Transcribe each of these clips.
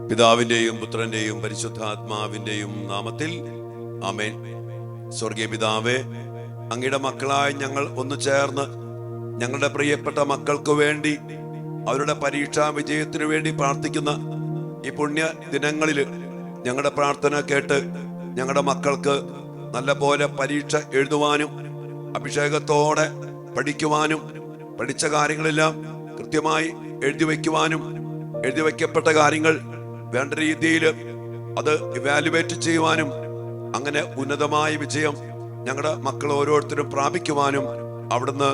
പിതാവിന്റെയും പുത്രന്റെയും പരിശുദ്ധാത്മാവിന്റെയും നാമത്തിൽ ആമേൻ. സ്വർഗീയ പിതാവേ, അങ്ങയുടെ മക്കളായ ഞങ്ങൾ ഒന്ന് ചേർന്ന് ഞങ്ങളുടെ പ്രിയപ്പെട്ട മക്കൾക്ക് വേണ്ടി അവരുടെ പരീക്ഷാ വിജയത്തിനു വേണ്ടി പ്രാർത്ഥിക്കുന്ന ഈ പുണ്യ ദിനങ്ങളിൽ ഞങ്ങളുടെ പ്രാർത്ഥന കേട്ട് ഞങ്ങളുടെ മക്കൾക്ക് നല്ല പോലെ പരീക്ഷ എഴുതുവാനും അഭിഷേകത്തോടെ പഠിക്കുവാനും പഠിച്ച കാര്യങ്ങളെല്ലാം കൃത്യമായി എഴുതി വയ്ക്കപ്പെട്ട കാര്യങ്ങൾ വേണ്ട രീതിയിൽ അത് ഇവാലുവേറ്റ് ചെയ്യുവാനും അങ്ങനെ ഉന്നതമായ വിജയം ഞങ്ങളുടെ മക്കൾ ഓരോരുത്തരും പ്രാപിക്കുവാനും അവിടുന്ന്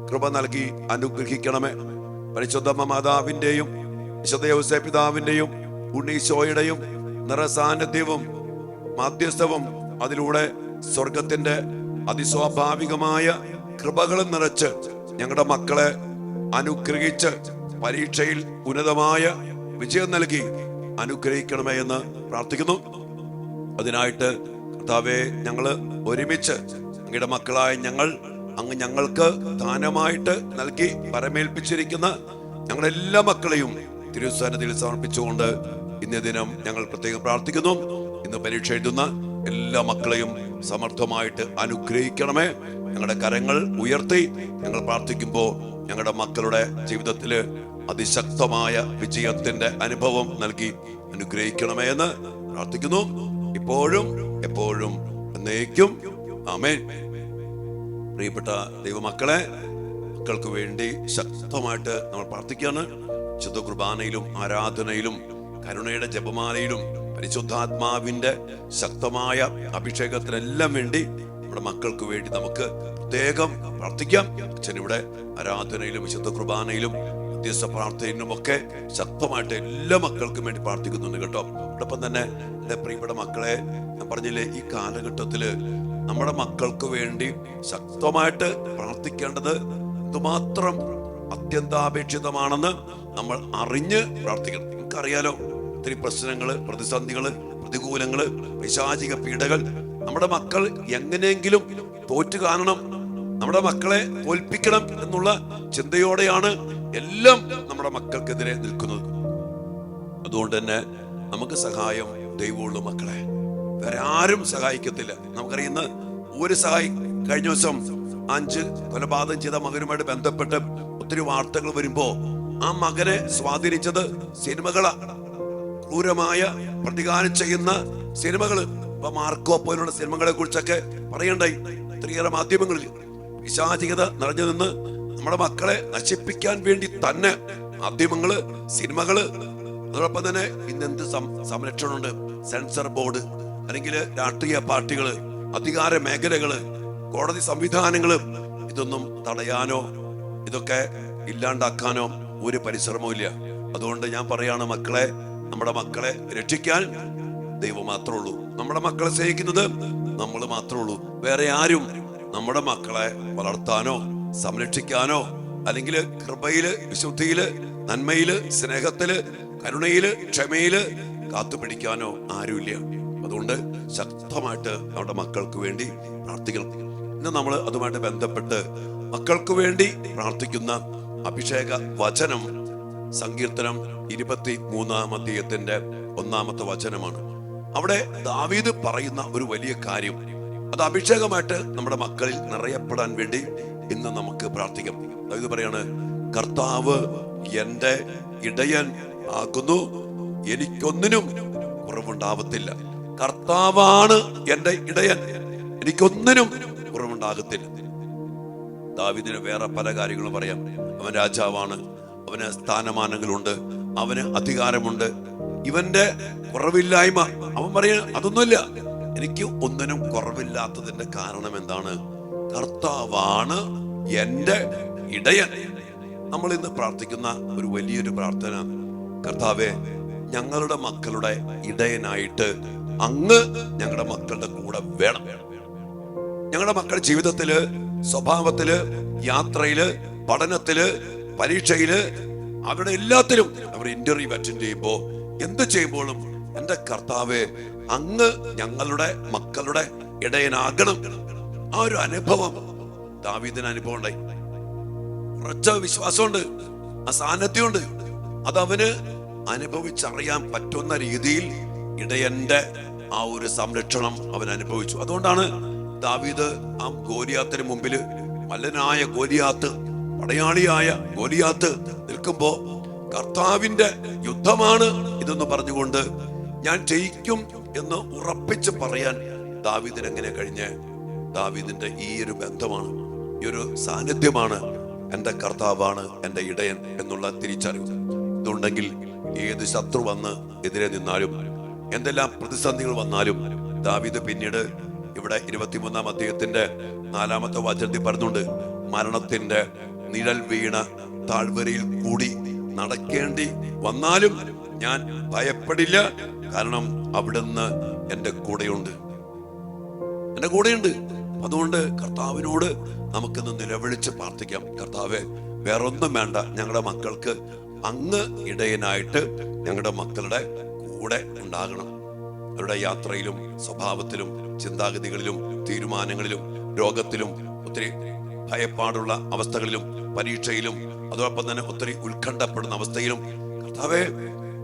കൃപ നൽകി അനുഗ്രഹിക്കണമേ. പരിശുദ്ധ മാതാവിന്റെയും വിശുദ്ധ യോസേപ്പ് പിതാവിന്റെയും ഉണ്ണീശോയുടെയും നിറസാന്നിധ്യവും മാധ്യസ്ഥവും അതിലൂടെ സ്വർഗത്തിന്റെ അതിസ്വാഭാവികമായ കൃപകളും നിറച്ച് ഞങ്ങളുടെ മക്കളെ അനുഗ്രഹിച്ച് പരീക്ഷയിൽ ഉന്നതമായ വിജയം നൽകി അനുഗ്രഹിക്കണമേ എന്ന് പ്രാർത്ഥിക്കുന്നു. അതിനായിട്ട് കർത്താവേ, ഞങ്ങള് ഒരുമിച്ച് അങ്ങയുടെ മക്കളായ അങ്ങ് ഞങ്ങൾക്ക് ദാനമായിട്ട് നൽകി പരമേൽപ്പിച്ചിരിക്കുന്ന ഞങ്ങളെല്ലാ മക്കളെയും തിരുസന്നിധിയിൽ സമർപ്പിച്ചുകൊണ്ട് ഇന്നേ ദിനം ഞങ്ങൾ പ്രത്യേകം പ്രാർത്ഥിക്കുന്നു. ഇന്ന് പരീക്ഷ എഴുതുന്ന എല്ലാ മക്കളെയും സമർത്ഥമായിട്ട് അനുഗ്രഹിക്കണമേ. ഞങ്ങളുടെ കരങ്ങൾ ഉയർത്തി ഞങ്ങൾ പ്രാർത്ഥിക്കുമ്പോൾ ഞങ്ങളുടെ മക്കളുടെ ജീവിതത്തില് അതിശക്തമായ വിജയത്തിന്റെ അനുഭവം നൽകി അനുഗ്രഹിക്കണമേ എന്ന് പ്രാർത്ഥിക്കുന്നു. ഇപ്പോഴും എപ്പോഴും എന്നേക്കും ആമേൻ. പ്രിയപ്പെട്ട ദൈവമക്കളെ, മക്കൾക്ക് വേണ്ടി ശക്തമായിട്ട് നമ്മൾ പ്രാർത്ഥിക്കുകയാണ്. വിശുദ്ധ കുർബാനയിലും ആരാധനയിലും കരുണയുടെ ജപമാലയിലും പരിശുദ്ധാത്മാവിന്റെ ശക്തമായ അഭിഷേകത്തിനെല്ലാം വേണ്ടി നമ്മുടെ മക്കൾക്ക് വേണ്ടി നമുക്ക് പ്രത്യേകം പ്രാർത്ഥിക്കാം. അച്ഛനിവിടെ ആരാധനയിലും വിശുദ്ധ കുർബാനയിലും മധ്യസ്ഥ പ്രാർത്ഥനയിലും ഒക്കെ ശക്തമായിട്ട് എല്ലാ മക്കൾക്കും വേണ്ടി പ്രാർത്ഥിക്കുന്നുണ്ട് കേട്ടോ. അതോടൊപ്പം തന്നെ എന്റെ പ്രിയപ്പെട്ട മക്കളെ, ഞാൻ പറഞ്ഞില്ലേ, ഈ കാലഘട്ടത്തില് നമ്മുടെ മക്കൾക്ക് വേണ്ടി ശക്തമായിട്ട് പ്രാർത്ഥിക്കേണ്ടത് എന്തുമാത്രം അത്യന്താപേക്ഷിതമാണെന്ന് നമ്മൾ അറിഞ്ഞ് പ്രാർത്ഥിക്കണം. നമുക്കറിയാലോ, ഒത്തിരി പ്രശ്നങ്ങള്, പ്രതിസന്ധികള്, പ്രതികൂലങ്ങള്, പൈശാചിക പീഡകൾ. നമ്മുടെ മക്കൾ എങ്ങനെയെങ്കിലും തോറ്റു കാണണം, നമ്മുടെ മക്കളെ തോൽപ്പിക്കണം എന്നുള്ള ചിന്തയോടെയാണ് എല്ലാം നമ്മുടെ മക്കൾക്കെതിരെ നിൽക്കുന്നത്. അതുകൊണ്ട് തന്നെ നമുക്ക് സഹായം ദൈവമുള്ള മക്കളെ, വേറെ ആരും സഹായിക്കത്തില്ല. നമുക്കറിയുന്ന ഒരു കഴിഞ്ഞ ദിവസം 5 കൊലപാതകം ചെയ്ത മകനുമായിട്ട് ബന്ധപ്പെട്ട് ഒത്തിരി വാർത്തകൾ വരുമ്പോ ആ മകനെ സ്വാധീനിച്ചത് സിനിമകളാ, ക്രൂരമായ പ്രതികാരം ചെയ്യുന്ന സിനിമകള്. ഇപ്പൊ മാർക്കോ പോലുള്ള സിനിമകളെ കുറിച്ചൊക്കെ പറയണ്ടായി ഒത്തിരിയേറെ മാധ്യമങ്ങളിൽ. പിശാചികത നിറഞ്ഞു നിന്ന് നമ്മുടെ മക്കളെ നശിപ്പിക്കാൻ വേണ്ടി തന്നെ മാധ്യമങ്ങള്, സിനിമകള്. അതോടൊപ്പം തന്നെ ഇന്നെന്ത് സംരക്ഷണമുണ്ട്, സെൻസർ ബോർഡ്, അല്ലെങ്കിൽ രാഷ്ട്രീയ പാർട്ടികള്, അധികാര മേഖലകള്, കോടതി സംവിധാനങ്ങള്. ഇതൊന്നും തടയാനോ ഇതൊക്കെ ഇല്ലാണ്ടാക്കാനോ ഒരു പരിശ്രമവും ഇല്ല. അതുകൊണ്ട് ഞാൻ പറയാണ്, മക്കളെ, നമ്മുടെ മക്കളെ രക്ഷിക്കാൻ ദൈവം മാത്രമേ ഉള്ളൂ. നമ്മുടെ മക്കളെ സ്നേഹിക്കുന്നത് നമ്മൾ മാത്രമേ ഉള്ളൂ. വേറെ ആരും നമ്മുടെ മക്കളെ വളർത്താനോ സംരക്ഷിക്കാനോ അല്ലെങ്കിൽ കൃപയില്, വിശുദ്ധിയില്, നന്മയില്, സ്നേഹത്തില്, കരുണയില്, ക്ഷമയില് കാത്തുപിടിക്കാനോ ആരുമില്ല. അതുകൊണ്ട് ശക്തമായിട്ട് നമ്മുടെ മക്കൾക്ക് വേണ്ടി പ്രാർത്ഥിക്കണം. ഇന്ന് നമ്മൾ അതുമായിട്ട് ബന്ധപ്പെട്ട് മക്കൾക്ക് വേണ്ടി പ്രാർത്ഥിക്കുന്ന അഭിഷേക വചനം സങ്കീർത്തനം 23-ാം അധ്യായത്തിന്റെ 1-ാമത്തെ വചനമാണ്. അവിടെ ദാവീദ് പറയുന്ന ഒരു വലിയ കാര്യം, അത് അഭിഷേകമായിട്ട് നമ്മുടെ മക്കളിൽ നിറയപ്പെടാൻ വേണ്ടി ഇന്ന് നമുക്ക് പ്രാർത്ഥിക്കാം. ദാവീദ് പറയാണ്, കർത്താവ് എന്റെ ഇടയൻ ആകുന്നു, എനിക്കൊന്നിനും കുറവുണ്ടാവത്തില്ല. കർത്താവാണ് എന്റെ ഇടയൻ, എനിക്കൊന്നിനും കുറവുണ്ടാകത്തില്ല. ദാവീദിന് വേറെ പല കാര്യങ്ങളും പറയാം. അവൻ രാജാവാണ്, അവന് സ്ഥാനമാനങ്ങളുണ്ട്, അവന് അധികാരമുണ്ട്. ഇവന്റെ കുറവില്ലായ്മ അവൻ പറയുക അതൊന്നുമില്ല, എനിക്ക് ഒന്നിനും കുറവില്ലാത്തതിന്റെ കാരണം എന്താണ്? കർത്താവാണ് എന്റെ ഇടയൻ. നമ്മൾ ഇന്ന് പ്രാർത്ഥിക്കുന്ന ഒരു വലിയൊരു പ്രാർത്ഥന, കർത്താവേ, ഞങ്ങളുടെ മക്കളുടെ ഇടയനായിട്ട് അങ്ങ് ഞങ്ങളുടെ മക്കളുടെ കൂടെ വേണം. ഞങ്ങളുടെ മക്കളുടെ ജീവിതത്തില്, സ്വഭാവത്തില്, യാത്രയില്, പഠനത്തില്, പരീക്ഷയില്, അവരുടെ എല്ലാത്തിലും, അവർ ഇന്റർവ്യൂ അറ്റൻഡ് ചെയ്യുമ്പോ, എന്ത് ചെയ്യുമ്പോഴും എന്റെ കർത്താവേ, അങ്ങ് ഞങ്ങളുടെ മക്കളുടെ ഇടയനാകണം. ആ ഒരു അനുഭവം ദാവീദിന് അനുഭവം ഉണ്ടായി. ഉറച്ച വിശ്വാസമുണ്ട്, ആ സാന്നിധ്യമുണ്ട്. അതവന് അനുഭവിച്ചറിയാൻ പറ്റുന്ന രീതിയിൽ ഇടയന്റെ ആ ഒരു സംരക്ഷണം അവൻ അനുഭവിച്ചു. അതുകൊണ്ടാണ് ദാവീദ് ആ ഗോലിയാത്തിന് മുമ്പില്, മല്ലനായ ഗോലിയാത്ത്, പടയാളിയായ ഗോലിയാത്ത് നിൽക്കുമ്പോ കർത്താവിന്റെ യുദ്ധമാണ് ഇതെന്ന് പറഞ്ഞുകൊണ്ട് ഞാൻ ജയിക്കും എന്ന് ഉറപ്പിച്ച് പറയാൻ ദാവീദിന് എങ്ങനെ കഴിഞ്ഞ്? ദാവീദിന്റെ ഈ ഒരു ബന്ധമാണ്, ഈ ഒരു സാന്നിധ്യമാണ് എന്റെ കർത്താവാണ് എന്റെ ഇടയൻ എന്നുള്ള തിരിച്ചറിവ്. ഇതുണ്ടെങ്കിൽ ഏത് ശത്രു വന്ന് എതിരെ നിന്നാലും, എന്തെല്ലാം പ്രതിസന്ധികൾ വന്നാലും, ദാവീദ് പിന്നീട് ഇവിടെ 23-ാം അധ്യായത്തിന്റെ 4-ാമത്തെ വചനത്തിൽ പറഞ്ഞുണ്ട്, മരണത്തിന്റെ നിഴൽ വീണ താഴ്വരയിൽ കൂടി നടക്കേണ്ടി വന്നാലും ഞാൻ ഭയപ്പെടില്ല, കാരണം അവിടുന്ന് എന്റെ കൂടെയുണ്ട്. അതുകൊണ്ട് കർത്താവിനോട് നമുക്കിന്ന് നിലവിളിച്ച് പ്രാർത്ഥിക്കാം. കർത്താവെ, വേറൊന്നും വേണ്ട, ഞങ്ങളുടെ മക്കൾക്ക് അങ്ങ് ഇടയനായിട്ട് ഞങ്ങളുടെ മക്കളുടെ കൂടെ ഉണ്ടാകണം. അവരുടെ യാത്രയിലും സ്വഭാവത്തിലും ചിന്താഗതികളിലും തീരുമാനങ്ങളിലും രോഗത്തിലും ഒത്തിരി ഭയപ്പാടുള്ള അവസ്ഥകളിലും പരീക്ഷയിലും അതോടൊപ്പം തന്നെ ഒത്തിരി ഉത്കണ്ഠപ്പെടുന്ന അവസ്ഥയിലും കർത്താവേ,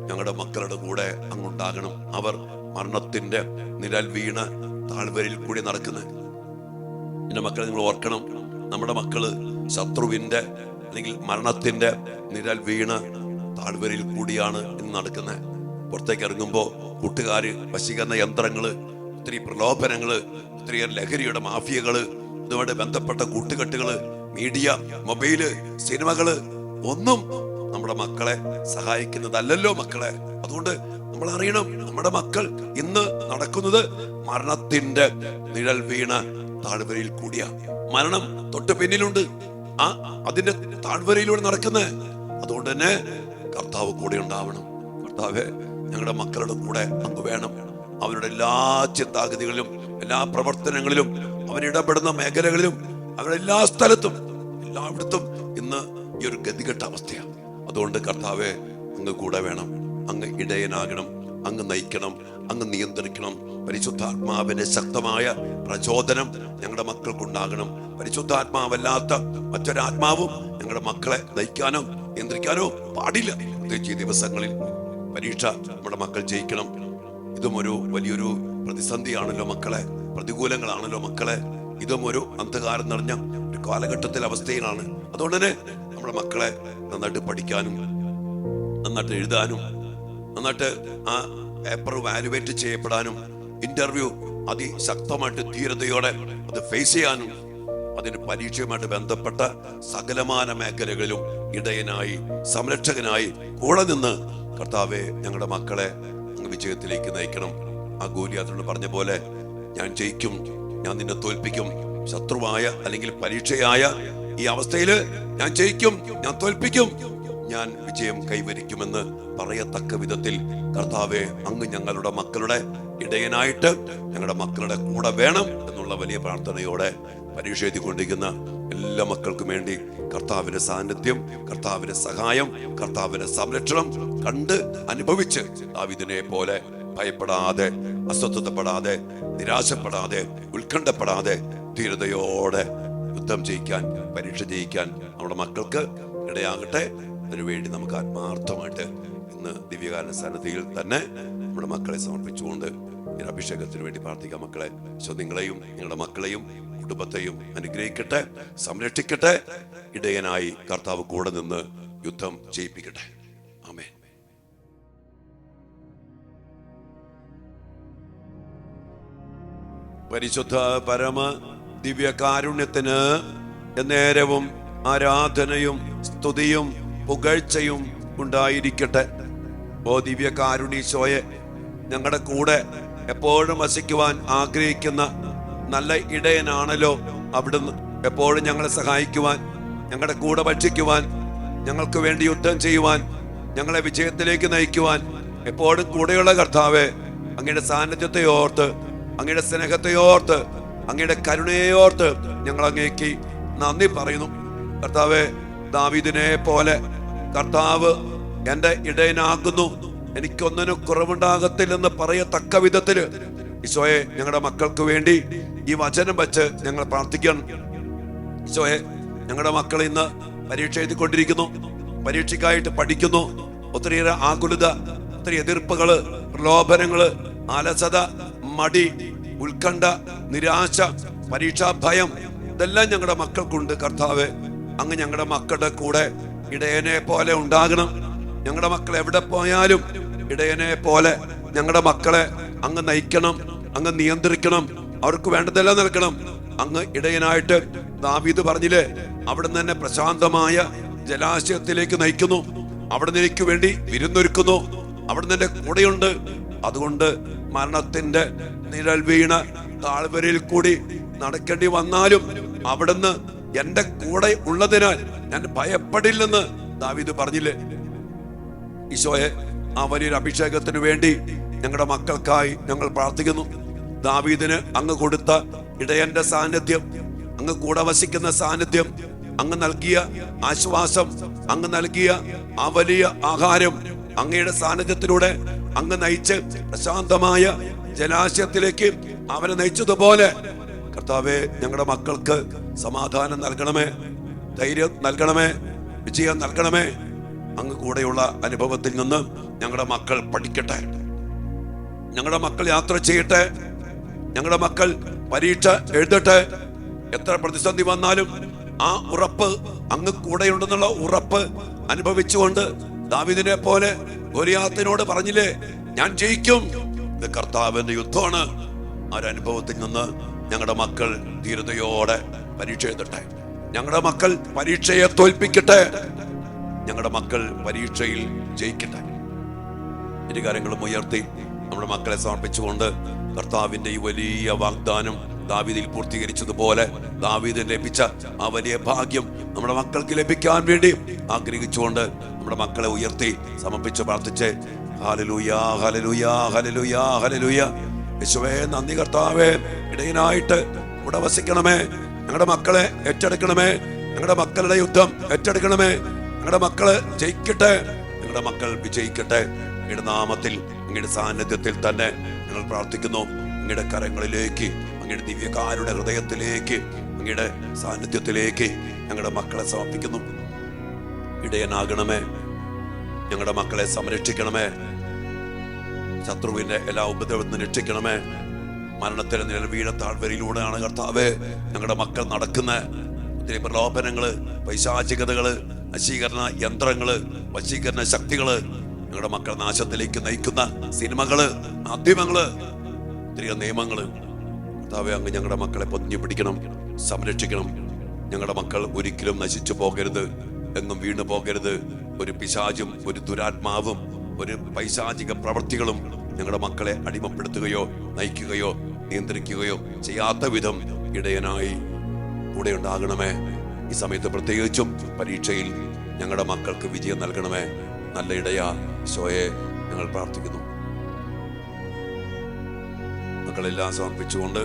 ഞങ്ങളുടെ മക്കളുടെ കൂടെ അങ്ങുണ്ടാകണം. അവർ മരണത്തിന്റെ നിഴൽ വീണ് താഴ്വരയിൽ കൂടി നടക്കുന്നത്. എന്റെ മക്കളെ, നിങ്ങൾ ഓർക്കണം, നമ്മുടെ മക്കള് ശത്രുവിന്റെ അല്ലെങ്കിൽ മരണത്തിന്റെ നിഴൽ വീണ് താഴ്വരയിൽ കൂടിയാണ് ഇന്ന് നടക്കുന്നത്. പുറത്തേക്ക് ഇറങ്ങുമ്പോ കൂട്ടുകാര്, വശീകരണ യന്ത്രങ്ങള്, ഒത്തിരി പ്രലോഭനങ്ങള്, ഒത്തിരി ലഹരിയുടെ മാഫിയകള്, ഇതുമായിട്ട് ബന്ധപ്പെട്ട കൂട്ടുകെട്ടുകള്, മീഡിയ, മൊബൈല്, സിനിമകള് ഒന്നും നമ്മുടെ മക്കളെ സഹായിക്കുന്നതല്ലല്ലോ മക്കളെ. അതുകൊണ്ട് നമ്മൾ അറിയണം, നമ്മുടെ മക്കൾ ഇന്ന് നടക്കുന്നത് മരണത്തിന്റെ നിഴൽ വീണ താഴ്വരയിൽ കൂടിയാ. മരണം തൊട്ട് പിന്നിലുണ്ട്, അതിന്റെ താഴ്വരയിലൂടെ നടക്കുന്നത്. അതുകൊണ്ട് തന്നെ കർത്താവ് കൂടെ ഉണ്ടാവണം. കർത്താവെ, ഞങ്ങളുടെ മക്കളുടെ കൂടെ അങ്ങ് വേണം. അവരുടെ എല്ലാ ചിന്താഗതികളിലും, എല്ലാ പ്രവർത്തനങ്ങളിലും, അവരിടപെടുന്ന മേഖലകളിലും, അവരുടെ എല്ലാ സ്ഥലത്തും, എല്ലായിടത്തും ഇന്ന് ഈ ഒരു ഗതികെട്ട അവസ്ഥയാണ്. അതുകൊണ്ട് കർത്താവെ, അങ്ങ് കൂടെ വേണം, അങ്ങ് ഇടയനാകണം, അങ്ങ് നയിക്കണം, അങ്ങ് നിയന്ത്രിക്കണം. പരിശുദ്ധാത്മാവിന്റെ ശക്തമായ പ്രചോദനം ഞങ്ങളുടെ മക്കൾക്കുണ്ടാകണം. പരിശുദ്ധാത്മാവല്ലാത്ത മറ്റൊരാത്മാവും ഞങ്ങളുടെ മക്കളെ നയിക്കാനോ നിയന്ത്രിക്കാനോ പാടില്ല. പ്രത്യേകിച്ച് ഈ ദിവസങ്ങളിൽ പരീക്ഷ നമ്മുടെ മക്കൾ ജയിക്കണം. ഇതും ഒരു വലിയൊരു പ്രതിസന്ധിയാണല്ലോ മക്കളെ, പ്രതികൂലങ്ങളാണല്ലോ മക്കളെ. ഇതും ഒരു അന്ധകാരം നിറഞ്ഞ ഒരു കാലഘട്ടത്തിലെ അവസ്ഥയിലാണ്. അതുകൊണ്ട് തന്നെ നമ്മുടെ മക്കളെ നന്നായിട്ട് പഠിക്കാനും, നന്നായിട്ട് എഴുതാനും, നന്നായിട്ട് ആ പേപ്പർ വാലുവേറ്റ് ചെയ്യപ്പെടാനും, ഇന്റർവ്യൂ അതിശക്തമായിട്ട് ധീരതയോടെ അത് ഫേസ് ചെയ്യാനും, അതിന് പരീക്ഷയുമായിട്ട് ബന്ധപ്പെട്ട സകലമാന മേഖലകളിലും ഇടയനായി, സംരക്ഷകനായി കൂടെ നിന്ന് കർത്താവെ, ഞങ്ങളുടെ മക്കളെ അങ്ങ് വിജയത്തിലേക്ക് നയിക്കണം. ആ ഗോലിയാത്തിനോട് പറഞ്ഞ പോലെ, ഞാൻ ജയിക്കും, ഞാൻ നിന്നെ തോൽപ്പിക്കും. ശത്രുവായ അല്ലെങ്കിൽ പരീക്ഷയായ ഈ അവസ്ഥയില് ഞാൻ ജയിക്കും, ഞാൻ തോൽപ്പിക്കും, ഞാൻ വിജയം കൈവരിക്കുമെന്ന് പറയത്തക്ക വിധത്തിൽ കർത്താവെ, അങ്ങ് ഞങ്ങളുടെ മക്കളുടെ ഇടയനായിട്ട് ഞങ്ങളുടെ മക്കളുടെ കൂടെ വേണം എന്നുള്ള വലിയ പ്രാർത്ഥനയോടെ പരീക്ഷ എഴുതിക്കൊണ്ടിരിക്കുന്ന എല്ലാ മക്കൾക്കും വേണ്ടി കർത്താവിന്റെ സാന്നിധ്യം, കർത്താവിന്റെ സഹായം, കർത്താവിന്റെ സംരക്ഷണം കണ്ട് അനുഭവിച്ച് ദാവീദിനെ പോലെ ഭയപ്പെടാതെ, അസ്വസ്ഥതപ്പെടാതെ, നിരാശപ്പെടാതെ, ഉത്കണ്ഠപ്പെടാതെ ധീരതയോടെ യുദ്ധം ജയിക്കാൻ, പരീക്ഷ ജയിക്കാൻ നമ്മുടെ മക്കൾക്ക് ഇടയാകട്ടെ. അതിനുവേണ്ടി നമുക്ക് ആത്മാർത്ഥമായിട്ട് ഇന്ന് ദിവ്യകാരണ സന്നിധിയിൽ തന്നെ നമ്മുടെ മക്കളെ സമർപ്പിച്ചുകൊണ്ട് ഈ അഭിഷേകത്തിന് വേണ്ടി പ്രാർത്ഥിക്കാം. മക്കളെ, നിങ്ങളെയും നിങ്ങളുടെ മക്കളെയും കുടുംബത്തെയും അനുഗ്രഹിക്കട്ടെ, സംരക്ഷിക്കട്ടെ. ഇടയനായി കർത്താവ് കൂടെ നിന്ന് യുദ്ധം ജയിപ്പിക്കട്ടെ. ആമേൻ. പരിശുദ്ധ പരമ ദിവ്യകാരുണ്യത്തിന് നേരവും ആരാധനയും സ്തുതിയും പുകഴ്ചയും ഉണ്ടായിരിക്കട്ടെ. ഓ ദിവ്യകാരുണ്യീശോയെ, ഞങ്ങളുടെ കൂടെ എപ്പോഴും വസിക്കുവാൻ ആഗ്രഹിക്കുന്ന നല്ല ഇടയനാണല്ലോ അവിടുന്ന്. എപ്പോഴും ഞങ്ങളെ സഹായിക്കുവാൻ, ഞങ്ങളുടെ കൂടെ ഭക്ഷിക്കുവാൻ, ഞങ്ങൾക്ക് വേണ്ടി യുദ്ധം ചെയ്യുവാൻ, ഞങ്ങളെ വിജയത്തിലേക്ക് നയിക്കുവാൻ എപ്പോഴും കൂടെയുള്ള കർത്താവെ, അങ്ങയുടെ സാന്നിധ്യത്തെ ഓർത്ത്, അങ്ങയുടെ സ്നേഹത്തെ ഓർത്ത്, അങ്ങയുടെ കരുണയെ ഓർത്ത് ഞങ്ങൾ അങ്ങേക്ക് നന്ദി പറയുന്നു. കർത്താവെ, ദാവീദിനെ പോലെ കർത്താവ് എന്റെ ഇടയനാകുന്നു, എനിക്കൊന്നിനും കുറവുണ്ടാകത്തില്ലെന്ന് പറയത്തക്ക വിധത്തില് ഈശോയെ, ഞങ്ങളുടെ മക്കൾക്ക് വേണ്ടി ഈ വചനം വെച്ച് ഞങ്ങൾ പ്രാർത്ഥിക്കണം. ഈശോയെ, ഞങ്ങളുടെ മക്കൾ ഇന്ന് പരീക്ഷ എഴുതിക്കൊണ്ടിരിക്കുന്നു, പരീക്ഷയ്ക്കായിട്ട് പഠിക്കുന്നു. ഒത്തിരിയേറെ ആകുലത, ഒത്തിരി എതിർപ്പുകള്, പ്രലോഭനങ്ങള്, അലസത, മടി, ഉത്കണ്ഠ, നിരാശ, പരീക്ഷാ ഭയം, ഇതെല്ലാം ഞങ്ങളുടെ മക്കൾക്കുണ്ട്. കർത്താവേ, അങ്ങ് ഞങ്ങളുടെ മക്കളുടെ കൂടെ ഇടയനെ പോലെ ഉണ്ടാകണം. ഞങ്ങളുടെ മക്കൾ എവിടെ പോയാലും ഇടയനെ പോലെ ഞങ്ങളുടെ മക്കളെ അങ്ങ് നയിക്കണം, അങ്ങ് നിയന്ത്രിക്കണം, അവർക്ക് വേണ്ടതെല്ലാം നൽകണം. അങ്ങ് ഇടയനായിട്ട് ദാവീദ് പറഞ്ഞില്ലേ, അവിടുന്ന് തന്നെ പ്രശാന്തമായ ജലാശയത്തിലേക്ക് നയിക്കുന്നു, അവിടുന്ന് എനിക്ക് വേണ്ടി വിരുന്നൊരുക്കുന്നു, അവിടുന്ന് എന്റെ കൂടെയുണ്ട്. അതുകൊണ്ട് മരണത്തിന്റെ നിഴൽ വീണ താഴ്വരയിൽ കൂടി നടക്കേണ്ടി വന്നാലും അവിടുന്ന് എന്റെ കൂടെ ഉള്ളതിനാൽ ഞാൻ ഭയപ്പെടില്ലെന്ന് ദാവീദ് പറഞ്ഞില്ലേ. ഈശോയെ, ആ വലിയൊരു അഭിഷേകത്തിന് വേണ്ടി ഞങ്ങളുടെ മക്കൾക്കായി ഞങ്ങൾ പ്രാർത്ഥിക്കുന്നു. ദാവീദിന് അങ്ങ് കൊടുത്ത ഇടയന്റെ സാന്നിധ്യം, അങ്ങ് കൂടെ വസിക്കുന്ന സാന്നിധ്യം, അങ്ങ് നൽകിയ ആശ്വാസം, അങ്ങ് നൽകിയ ആ വലിയ ആഹാരം, അങ്ങയുടെ സാന്നിധ്യത്തിലൂടെ അങ്ങ് നയിച്ച് പ്രശാന്തമായ ജലാശയത്തിലേക്ക് അവനെ നയിച്ചതുപോലെ കർത്താവേ, ഞങ്ങളുടെ മക്കൾക്ക് സമാധാനം നൽകണമേ, ധൈര്യം നൽകണമേ, വിജയം നൽകണമേ. അങ്ങ് കൂടെയുള്ള അനുഭവത്തിൽ നിന്ന് ഞങ്ങളുടെ മക്കൾ പഠിക്കട്ടെ, ഞങ്ങളുടെ മക്കൾ യാത്ര ചെയ്യട്ടെ, ഞങ്ങളുടെ മക്കൾ പരീക്ഷ എഴുതട്ടെ. എത്ര പ്രതിസന്ധി വന്നാലും ആ ഉറപ്പ്, അങ്ങ് കൂടെയുണ്ടെന്നുള്ള ഉറപ്പ് അനുഭവിച്ചുകൊണ്ട് ദാവീദിനെ പോലെ ഗോലിയാത്തിനോട് പറഞ്ഞില്ലേ, ഞാൻ ജയിക്കും, ഇത് കർത്താവിന്റെ യുദ്ധമാണ്. ആ ഒരു അനുഭവത്തിൽ നിന്ന് ഞങ്ങളുടെ മക്കൾ ധീരതയോടെ പരീക്ഷ എഴുതട്ടെ, ഞങ്ങളുടെ മക്കൾ പരീക്ഷയെ തോൽപ്പിക്കട്ടെ, ഞങ്ങളുടെ മക്കൾ പരീക്ഷയിൽ ജയിക്കട്ടെ. ഇരു കാര്യങ്ങളും ഉയർത്തി നമ്മുടെ മക്കളെ സമർപ്പിച്ചുകൊണ്ട് കർത്താവിന്റെ ഈ വലിയ വാഗ്ദാനം ദാവീദിൽ പൂർത്തീകരിച്ചതുപോലെ ദാവീദിന് ലഭിച്ച ആ വലിയ ഭാഗ്യം നമ്മുടെ മക്കൾക്ക് ലഭിക്കാൻ വേണ്ടി ആഗ്രഹിച്ചുകൊണ്ട് നമ്മുടെ മക്കളെ ഉയർത്തി സമർപ്പിച്ച് പ്രാർത്ഥിച്ച് ഹല്ലേലൂയാ, ഹല്ലേലൂയാ, ഹല്ലേലൂയാ, ഹല്ലേലൂയാ. യേശുവേ, നന്ദി കർത്താവേ, ഇടയനായിട്ട് കൂടെ വസിക്കണമേ, ഞങ്ങളുടെ മക്കളെ ഏറ്റെടുക്കണമേ, ഞങ്ങളുടെ മക്കളുടെ യുദ്ധം ഏറ്റെടുക്കണമേ, ഞങ്ങളുടെ മക്കള് ജയിക്കട്ടെ, ഞങ്ങളുടെ മക്കൾ വിജയിക്കട്ടെ. അങ്ങയുടെ നാമത്തിൽ, അങ്ങയുടെ സാന്നിധ്യത്തിൽ തന്നെ ഞങ്ങൾ പ്രാർത്ഥിക്കുന്നു. അങ്ങയുടെ കരങ്ങളിലേക്ക്, അങ്ങയുടെ ദിവ്യകാരുടെ ഹൃദയത്തിലേക്ക്, അങ്ങയുടെ സാന്നിധ്യത്തിലേക്ക് ഞങ്ങളുടെ മക്കളെ സമർപ്പിക്കുന്നു. ഇടയനാകണമേ, ഞങ്ങളുടെ മക്കളെ സംരക്ഷിക്കണമേ, ശത്രുവിന്റെ എല്ലാ ഉപദ്രവത്തിൽ രക്ഷിക്കണമേ. മരണത്തിന് നിഴൽ വീണ താഴ്വരയിലൂടെയാണ് കർത്താവേ ഞങ്ങളുടെ മക്കൾ നടക്കുന്ന ഒത്തിരി പ്രലോഭനങ്ങള്, പൈശാചികതകള്, നശീകരണ യന്ത്രങ്ങള്, വശീകരണ ശക്തികള്, ഞങ്ങളുടെ മക്കൾ നാശത്തിലേക്ക് നയിക്കുന്ന സിനിമകള്, മാധ്യമങ്ങള്, ഒത്തിരി നിയമങ്ങള്. കർത്താവേ, അങ്ങ് ഞങ്ങളുടെ മക്കളെ പൊതിഞ്ഞു പിടിക്കണം, സംരക്ഷിക്കണം. ഞങ്ങളുടെ മക്കൾ ഒരിക്കലും നശിച്ചു പോകരുത്, എങ്ങും വീണു പോകരുത്. ഒരു പിശാചും ഒരു ദുരാത്മാവും ഒരു പൈശാചിക പ്രവൃത്തികളും ഞങ്ങളുടെ മക്കളെ അടിമപ്പെടുത്തുകയോ നയിക്കുകയോ നിയന്ത്രിക്കുകയോ ചെയ്യാത്ത വിധം ഇടയനായി കൂടെ ഉണ്ടാകണമേ. ഈ സമയത്ത് പ്രത്യേകിച്ചും പരീക്ഷയിൽ ഞങ്ങളുടെ മക്കൾക്ക് വിജയം നൽകണമേ. നല്ല ഇടയാ ഈശോയെ ഞങ്ങൾ പ്രാർത്ഥിക്കുന്നു. മക്കളെല്ലാം സമർപ്പിച്ചുകൊണ്ട്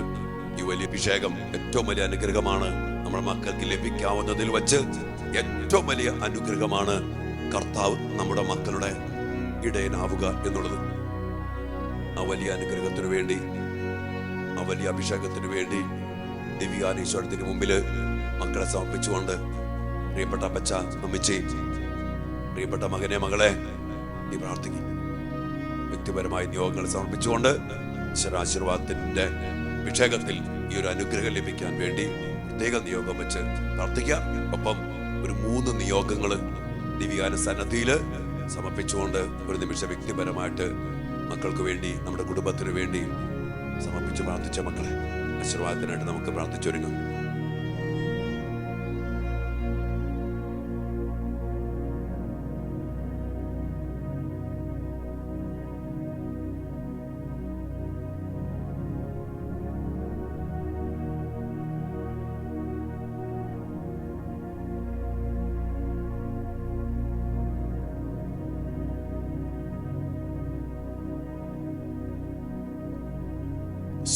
ഈ വലിയ അഭിഷേകം ഏറ്റവും വലിയ അനുഗ്രഹമാണ്. നമ്മുടെ മക്കൾക്ക് ലഭിക്കാവുന്നതിൽ വച്ച് ഏറ്റവും വലിയ അനുഗ്രഹമാണ് കർത്താവ് നമ്മുടെ മക്കളുടെ ഇടയനാവുക എന്നുള്ളത്. ആ വലിയ അനുഗ്രഹത്തിനു വേണ്ടി, ആ വലിയ അഭിഷേകത്തിനു വേണ്ടി ദിവ്യാനീശ്വരത്തിന് മുമ്പിൽ മക്കളെ സമർപ്പിച്ചുകൊണ്ട് പ്രിയപ്പെട്ട അപ്പച്ച, അമ്മച്ചി, പ്രിയപ്പെട്ട മകനെ, മകളെ, നീ പ്രാർത്ഥിക്കും. വ്യക്തിപരമായ നിയോഗങ്ങൾ സമർപ്പിച്ചുകൊണ്ട് ഈശ്വരാശീർവാദത്തിന്റെ അഭിഷേകത്തിൽ ഈ ഒരു അനുഗ്രഹം ലഭിക്കാൻ വേണ്ടി പ്രത്യേക നിയോഗം വെച്ച് പ്രാർത്ഥിക്കാം. ഒപ്പം ഒരു 3 നിയോഗങ്ങൾ ദിവ്യാന സന്നദ്ധിയിൽ സമർപ്പിച്ചുകൊണ്ട് ഒരു നിമിഷം വ്യക്തിപരമായിട്ട് മക്കൾക്ക് വേണ്ടി, നമ്മുടെ കുടുംബത്തിന് വേണ്ടി സമർപ്പിച്ച് പ്രാർത്ഥിച്ച മക്കളെ ആശീർവാദത്തിനായിട്ട് നമുക്ക് പ്രാർത്ഥിച്ചൊരുങ്ങാം.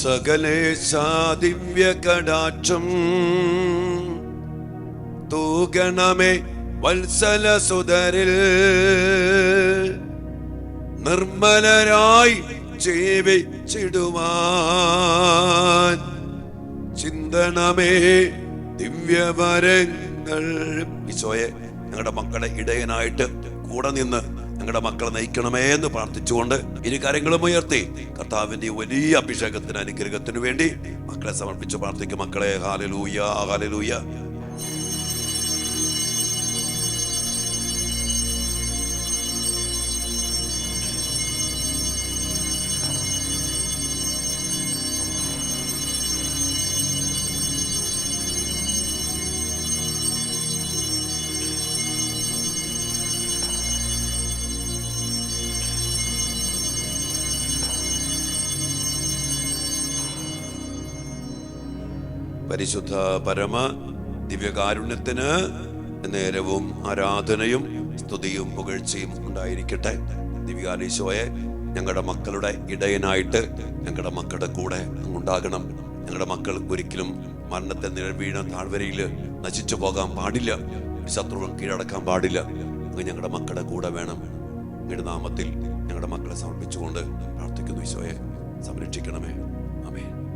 സകലേശ ദിവ്യ കടാക്ഷം തൂകണമേ വത്സല സുതരിൽ, നിർമ്മലരായി ജീവിച്ചിടുവാൻ ചിന്തണമേ ദിവ്യവരങ്ങൾ. ഈശോയെ, ഞങ്ങളുടെ മക്കളുടെ ഇടയനായിട്ട് കൂടെ നിന്ന് ഞങ്ങളുടെ മക്കളെ നയിക്കണമേ എന്ന് പ്രാർത്ഥിച്ചുകൊണ്ട് ഇരു കരങ്ങളും ഉയർത്തി കർത്താവിന്റെ വലിയ അഭിഷേകത്തിന് അനുഗ്രഹത്തിന് വേണ്ടി മക്കളെ സമർപ്പിച്ച് പ്രാർത്ഥിക്കും. മക്കളെ, ഹല്ലേലൂയ, ഹല്ലേലൂയ. പരിശുദ്ധ പരമ ദിവ്യകാരുണ്യത്തിന് നേരവും ആരാധനയും സ്തുതിയും പുകഴ്ചയും ഉണ്ടായിരിക്കട്ടെ. ദിവ്യാലീശോയെ, ഞങ്ങളുടെ മക്കളുടെ ഇടയനായിട്ട് ഞങ്ങളുടെ മക്കളുടെ കൂടെ അങ്ങുണ്ടാകണം. ഞങ്ങളുടെ മക്കൾ ഒരിക്കലും മരണത്തെ നിഴൽവീണ താഴ്വരയിൽ നശിച്ചു പോകാൻ പാടില്ല. ശത്രുക്കൾ കീഴടക്കാൻ പാടില്ല. അങ്ങ് ഞങ്ങളുടെ മക്കളുടെ കൂടെ വേണം. അങ്ങയുടെ നാമത്തിൽ ഞങ്ങളുടെ മക്കളെ സമർപ്പിച്ചുകൊണ്ട് പ്രാർത്ഥിക്കുന്നു. ഈശോയെ, സംരക്ഷിക്കണമേ. ആമേൻ.